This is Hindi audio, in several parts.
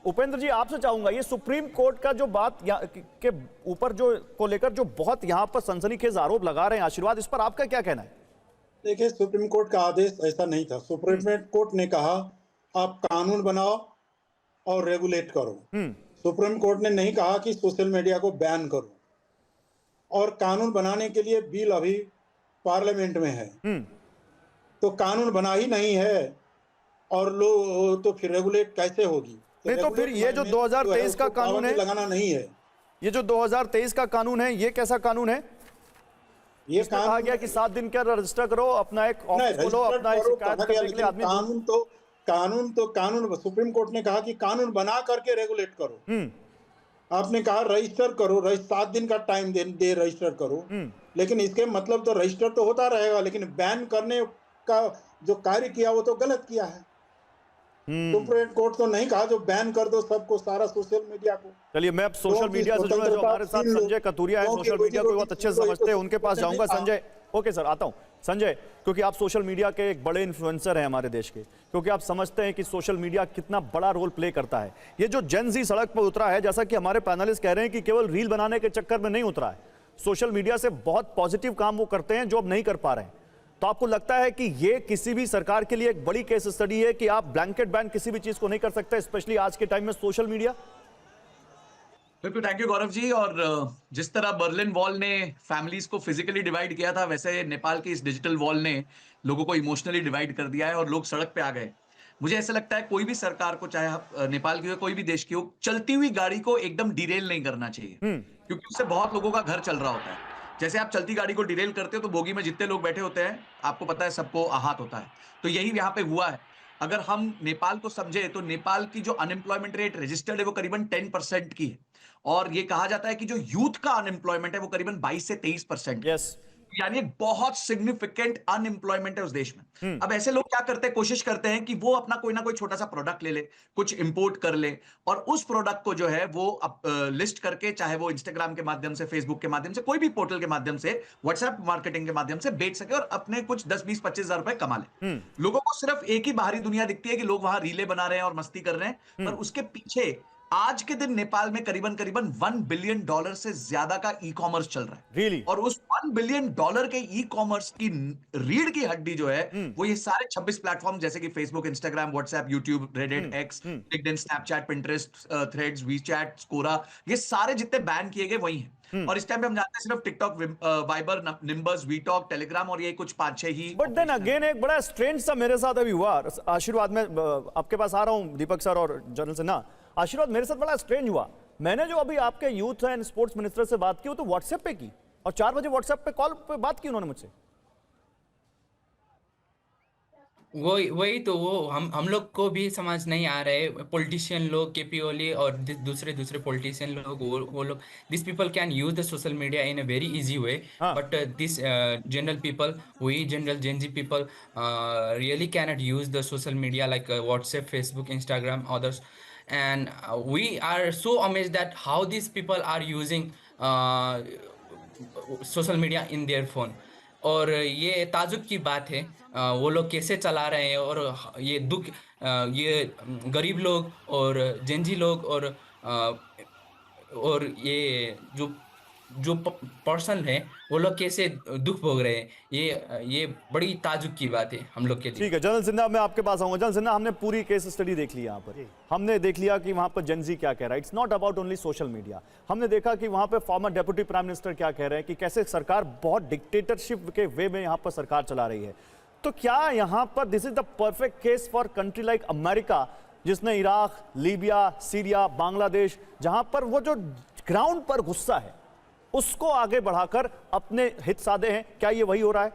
उपेंद्र जी आपसे चाहूंगा, ये सुप्रीम कोर्ट का जो बात के ऊपर जो को लेकर जो बहुत यहाँ पर सनसनीखेज आरोप लगा रहे हैं आशीर्वाद, इस पर आपका क्या कहना है? देखिए, सुप्रीम कोर्ट का आदेश ऐसा नहीं था। सुप्रीम कोर्ट ने कहा आप कानून बनाओ और रेगुलेट करो। सुप्रीम कोर्ट ने नहीं कहा कि सोशल मीडिया को बैन करो। और कानून बनाने के लिए बिल अभी पार्लियामेंट में है, तो कानून बना ही नहीं है और लोग तो फिर रेगुलेट कैसे होगी? नहीं तो फिर ये जो 2023 का कानून है, लगाना नहीं है। ये जो 2023 का कानून है, ये कैसा कानून है? ये कहा गया कि 7 दिन के रजिस्टर करो, अपना एक ऑफिस खोलो, अपना एक शिकायत करने के लिए आदमी। कानून सुप्रीम कोर्ट ने कहा कि कानून बना करके रेगुलेट करो। आपने कहा रजिस्टर करो, 7 दिन का टाइम दे रजिस्टर करो, लेकिन इसके मतलब तो रजिस्टर तो होता रहेगा, लेकिन बैन करने का जो कार्य किया वो तो गलत किया है। सुप्रीम कोर्ट तो नहीं कहा जो बैन कर दो सबको, सारा सोशल मीडिया को। चलिए, मैं अब सोशल मीडिया से जुड़े जो हमारे साथ संजय कतुरिया है, सोशल मीडिया को बहुत अच्छे से समझते हैं, उनके पास जाऊंगा। संजय, ओके सर, आता हूं। संजय, क्योंकि आप सोशल मीडिया के एक बड़े इन्फ्लुएंसर हैं हमारे देश के, क्योंकि आप समझते हैं कि सोशल मीडिया कितना बड़ा रोल प्ले करता है। ये जो जेन ज़ी सड़क पर उतरा है, जैसा कि हमारे पैनलिस्ट कह रहे हैं कि केवल रील बनाने के चक्कर में नहीं उतरा है, सोशल मीडिया से बहुत पॉजिटिव काम वो करते हैं जो अब नहीं कर पा रहे हैं। तो आपको लगता है कि ये किसी भी सरकार के लिए एक बड़ी केस स्टडी है कि आप ब्लैंकेट बैन किसी भी चीज को नहीं कर सकते, स्पेशली आज के टाइम में सोशल मीडिया? बिल्कुल, थैंक यू गौरव जी। और जिस तरह बर्लिन वॉल ने फैमिलीज को फिजिकली डिवाइड किया था, वैसे नेपाल की इस डिजिटल वॉल ने लोगों को इमोशनली डिवाइड कर दिया है और लोग सड़क पे आ गए। मुझे ऐसा लगता है कोई भी सरकार को, चाहे नेपाल की हो कोई भी देश की हो, चलती हुई गाड़ी को एकदम डिरेल नहीं करना चाहिए, क्योंकि उससे बहुत लोगों का घर चल रहा होता है। जैसे आप चलती गाड़ी को डिरेल करते हो तो बोगी में जितने लोग बैठे होते हैं, आपको पता है सबको आहत होता है। तो यही यहाँ पे हुआ है। अगर हम नेपाल को समझे तो नेपाल की जो अनएम्प्लॉयमेंट रेट रजिस्टर्ड है वो करीबन 10% की है, और ये कहा जाता है कि जो यूथ का अनएम्प्लॉयमेंट है वो करीबन 22 से 23%। यस, यानी एक बहुत सिग्निफिकेंट अनएम्प्लॉयमेंट है उस देश में। अब ऐसे लोग क्या करते हैं, कोशिश करते हैं कि वो अपना कोई ना कोई छोटा सा प्रोडक्ट ले ले, कुछ इंपोर्ट कर ले, और उस प्रोडक्ट को जो है वो लिस्ट करके, चाहे वो इंस्टाग्राम के माध्यम से, फेसबुक के माध्यम से, कोई भी पोर्टल के माध्यम से, व्हाट्सएप मार्केटिंग के माध्यम से बेच सके और अपने कुछ 10-20-25 हजार रुपए कमा ले। लोगों को सिर्फ एक ही बाहरी दुनिया दिखती है कि लोग वहां रीले बना रहे हैं और मस्ती कर रहे हैं, पर उसके पीछे आज के दिन नेपाल में करीबन $1 बिलियन से ज्यादा का ई कॉमर्स चल रहा है। Really? और उस $1 बिलियन के ई कॉमर्स की रीढ़ की हड्डी जो है वो ये सारे 26 प्लेटफॉर्म, जैसे कि Facebook, Instagram, WhatsApp, YouTube, Reddit, X, LinkedIn, Snapchat, Pinterest, Threads, WeChat, Quora, ये सारे जितने बैन किए गए वही हैं। और इस टाइम पे हम जानते हैं सिर्फ टिकटॉक, वाइबर, निम्बस, वीटॉक, टेलीग्राम और ये कुछ 5-6 ही। बट देन अगेन एक बड़ा स्ट्रेंज सा मेरे साथ अभी हुआ। आशीर्वाद में आपके पास आ रहा हूं, दीपक सर और जनरल सिन्हा। आशीर्वाद, मेरे साथ बड़ा स्ट्रेंज हुआ। मैंने जो अभी आपके यूथ एंड स्पोर्ट्स मिनिस्टर से बात की वो तो व्हाट्सएप पे की, और 4 बजे व्हाट्सएप पे कॉल पे बात की उन्होंने मुझसे। वही तो वो हम लोग को भी समझ नहीं आ रहे। पॉलिटिशियन लोग, केपी ओली और दूसरे पॉलिटिशियन लोग, वो लोग, this people can use the social media in a very easy way, but this general people, we general gen Z people really cannot use the social media like WhatsApp, Facebook, Instagram, others. And we are so amazed that how these people are using social media in their phone. और ये ताजुब की बात है वो लोग कैसे चला रहे हैं, और ये दुख, ये गरीब लोग और जेंजी लोग और ये जो पर्सन है वो लोग कैसे दुख भोग रहे हैं। ये बड़ी ताजुब की बात है हम लोग के लिए। ठीक है जनरल सिन्हा, मैं आपके पास आऊंगा। जनरल सिन्हा, हमने पूरी केस स्टडी देख ली यहाँ पर, हमने देख लिया कि वहां पर जेन-ज़ी क्या कह रहा है। It's not about only social media. हमने देखा कि वहां पर फॉर्मर डेप्यूटी प्राइम मिनिस्टर क्या कह रहे हैं कि कैसे सरकार बहुत डिक्टेटरशिप के वे में यहाँ पर सरकार चला रही है। तो क्या यहाँ पर this is the perfect case for country like America, जिसने इराक, लीबिया, सीरिया, बांग्लादेश, जहां पर वो जो ग्राउंड पर गुस्सा है उसको आगे बढ़ाकर अपने हित साधे हैं, क्या ये वही हो रहा है?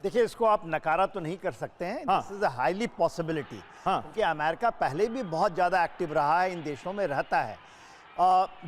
देखिए, इसको आप नकारा तो नहीं कर सकते हैं। This is a highly possibility, क्योंकि अमेरिका पहले भी बहुत ज़्यादा एक्टिव रहा है, इन देशों में रहता है।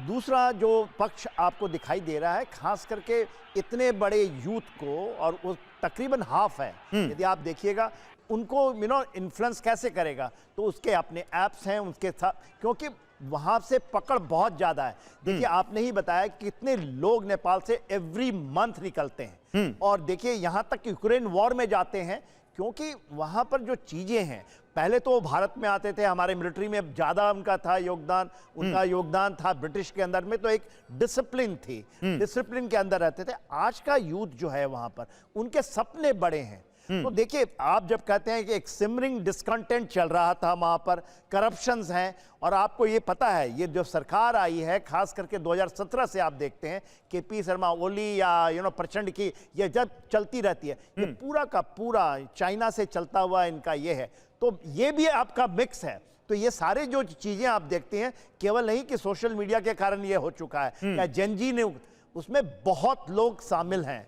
दूसरा जो पक्ष आपको दिखाई दे रहा है, खास करके इतने बड़े यूथ को, और वो तकरीबन हाफ है, यदि आप देखिएगा उनको इन्फ्लुएंस कैसे करेगा, तो उसके अपने ऐप्स हैं उनके साथ, क्योंकि वहाँ से पकड़ बहुत ज़्यादा है। देखिए, आपने ही बताया कितने लोग नेपाल से एवरी मंथ निकलते हैं, और देखिए यहाँ तक यूक्रेन वॉर में जाते हैं, क्योंकि वहाँ पर जो चीज़ें हैं, पहले तो वो भारत में आते थे, हमारे मिलिट्री में ज़्यादा उनका था योगदान, उनका योगदान था ब्रिटिश के अंदर में, तो एक डिसिप्लिन थी, डिसिप्लिन के अंदर रहते थे। आज का यूथ जो है वहाँ पर, उनके सपने बड़े हैं। तो देखिए, आप जब कहते हैं कि एक सिमरिंग डिस्कंटेंट चल रहा था वहाँ पर, करप्शंस हैं, और आपको ये पता है, ये जो सरकार आई है, खास करके 2017 से आप देखते हैं कि पी शर्मा ओली या प्रचंड की ये जब चलती रहती है, ये पूरा का पूरा चाइना से चलता हुआ इनका ये है, तो ये भी आपका मिक्स है। तो ये सारे जो चीज़ें आप देखते हैं, केवल नहीं कि सोशल मीडिया के कारण ये हो चुका है, या जेन जी ने, उसमें बहुत लोग शामिल हैं।